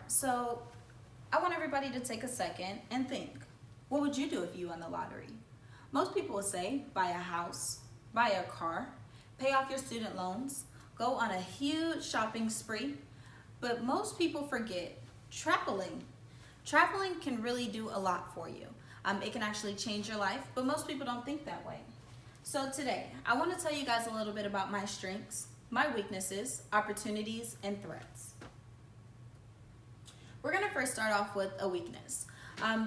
So I want everybody to take a second and think, what would you do if you won the lottery? Most people would say buy a house, buy a car, pay off your student loans, go on a huge shopping spree. But most people forget traveling. Traveling can really do a lot for you. It can actually change your life, but most people don't think that way. So today, I want to tell you guys a little bit about my strengths, my weaknesses, opportunities, and threats. We're going to first start off with a weakness.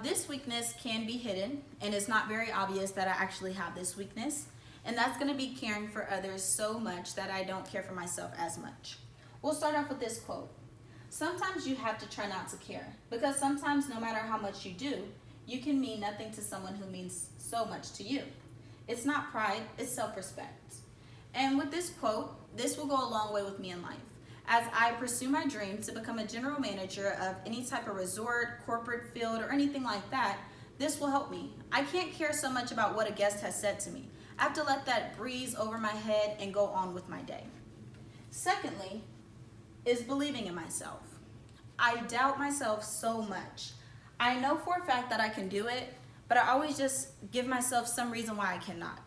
This weakness can be hidden, and it's not very obvious that I actually have this weakness, and that's going to be caring for others so much that I don't care for myself as much. We'll start off with this quote. Sometimes you have to try not to care, because sometimes no matter how much you do, you can mean nothing to someone who means so much to you. It's not pride, it's self-respect. And with this quote, this will go a long way with me in life. As I pursue my dream to become a general manager of any type of resort, corporate field, or anything like that, this will help me. I can't care so much about what a guest has said to me. I have to let that breeze over my head and go on with my day. Secondly, is believing in myself. I doubt myself so much. I know for a fact that I can do it, but I always just give myself some reason why I cannot.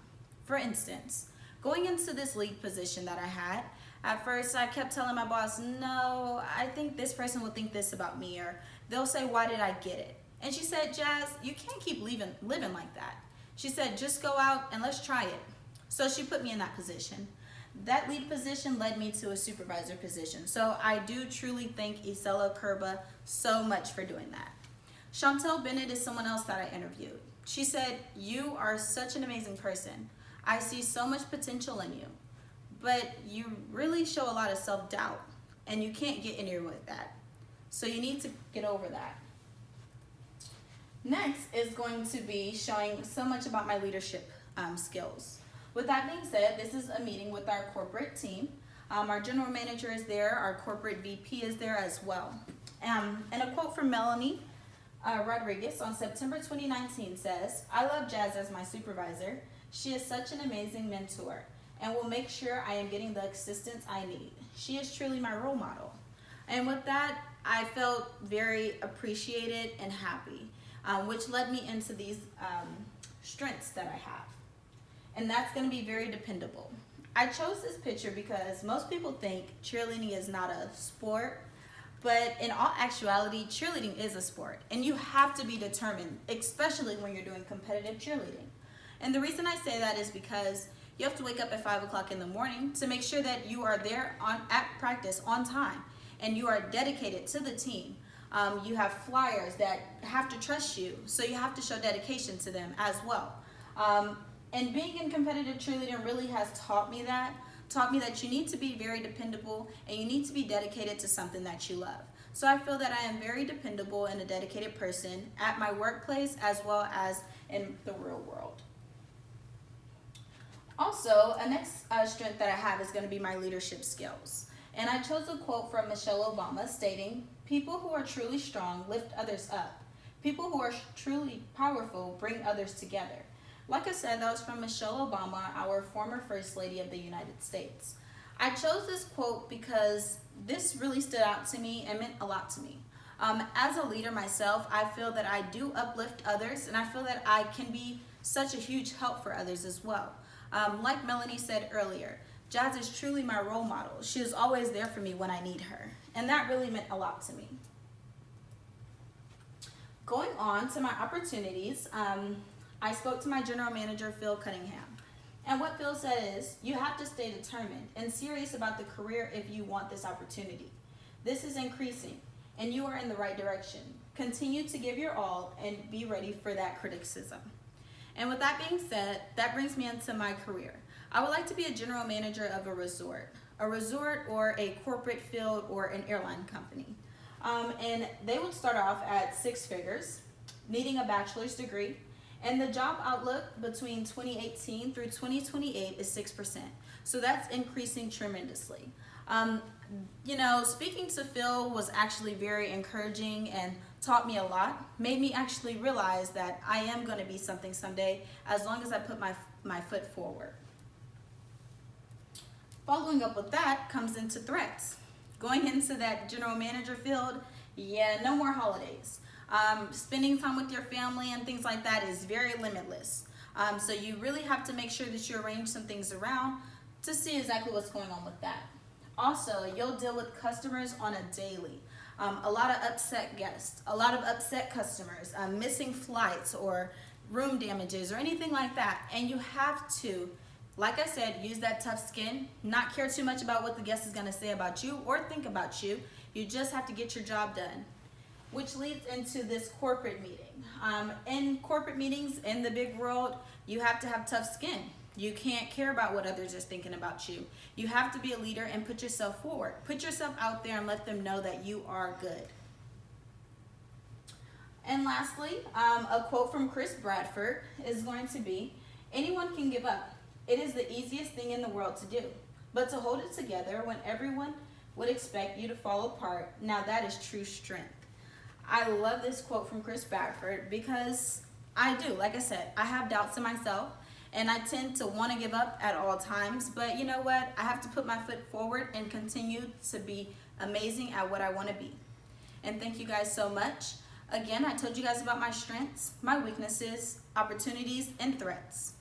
For instance, going into this lead position that I had, at first I kept telling my boss, no, I think this person will think this about me, or they'll say, why did I get it? And she said, Jazz, you can't keep living like that. She said, just go out and let's try it. So she put me in that position. That lead position led me to a supervisor position. So I do truly thank Isela Kerba so much for doing that. Chantel Bennett is someone else that I interviewed. She said, you are such an amazing person. I see so much potential in you, but you really show a lot of self-doubt and you can't get anywhere with that. So you need to get over that. Next is going to be showing so much about my leadership skills. With that being said, this is a meeting with our corporate team. Our general manager is there, our corporate VP is there as well. And a quote from Melanie Rodriguez on September 2019 says, I love Jazz as my supervisor. She is such an amazing mentor and will make sure I am getting the assistance I need. She is truly my role model. And with that, I felt very appreciated and happy, which led me into these strengths that I have. And that's going to be very dependable. I chose this picture because most people think cheerleading is not a sport, but in all actuality, cheerleading is a sport, and you have to be determined, especially when you're doing competitive cheerleading. And the reason I say that is because you have to wake up at 5 o'clock in the morning to make sure that you are there at practice on time, and you are dedicated to the team. You have flyers that have to trust you, so you have to show dedication to them as well. And being in competitive cheerleading really has taught me that you need to be very dependable and you need to be dedicated to something that you love. So I feel that I am very dependable and a dedicated person at my workplace as well as in the real world. Also, a next strength that I have is going to be my leadership skills. And I chose a quote from Michelle Obama stating, people who are truly strong lift others up. People who are truly powerful bring others together. Like I said, that was from Michelle Obama, our former First Lady of the United States. I chose this quote because this really stood out to me and meant a lot to me. As a leader myself, I feel that I do uplift others, and I feel that I can be such a huge help for others as well. Like Melanie said earlier, Jazz is truly my role model. She is always there for me when I need her, and that really meant a lot to me. Going on to my opportunities, I spoke to my general manager, Phil Cunningham. And what Phil said is, you have to stay determined and serious about the career if you want this opportunity. This is increasing, and you are in the right direction. Continue to give your all and be ready for that criticism. And with that being said, that brings me into my career. I would like to be a general manager of a resort or a corporate field or an airline company. And they would start off at 6 figures, needing a bachelor's degree. And the job outlook between 2018 through 2028 is 6%. So that's increasing tremendously. Speaking to Phil was actually very encouraging and taught me a lot, made me actually realize that I am going to be something someday as long as I put my foot forward. Following up with that comes into threats. Going into that general manager field, Yeah, no more holidays. Spending time with your family and things like that is very limitless. So you really have to make sure that you arrange some things around to see exactly what's going on with that. Also, you'll deal with customers on a daily. A lot of upset guests, a lot of upset customers, missing flights or room damages or anything like that. And you have to, like I said, use that tough skin, not care too much about what the guest is going to say about you or think about you. You just have to get your job done. Which leads into this corporate meeting. In corporate meetings in the big world, you have to have tough skin. You can't care about what others are thinking about you. You have to be a leader and put yourself forward. Put yourself out there and let them know that you are good. And lastly, a quote from Chris Bradford is going to be, anyone can give up. It is the easiest thing in the world to do. But to hold it together when everyone would expect you to fall apart, now that is true strength. I love this quote from Chris Bradford because I do, like I said, I have doubts in myself. And I tend to want to give up at all times. But you know what? I have to put my foot forward and continue to be amazing at what I want to be. And thank you guys so much. Again, I told you guys about my strengths, my weaknesses, opportunities, and threats.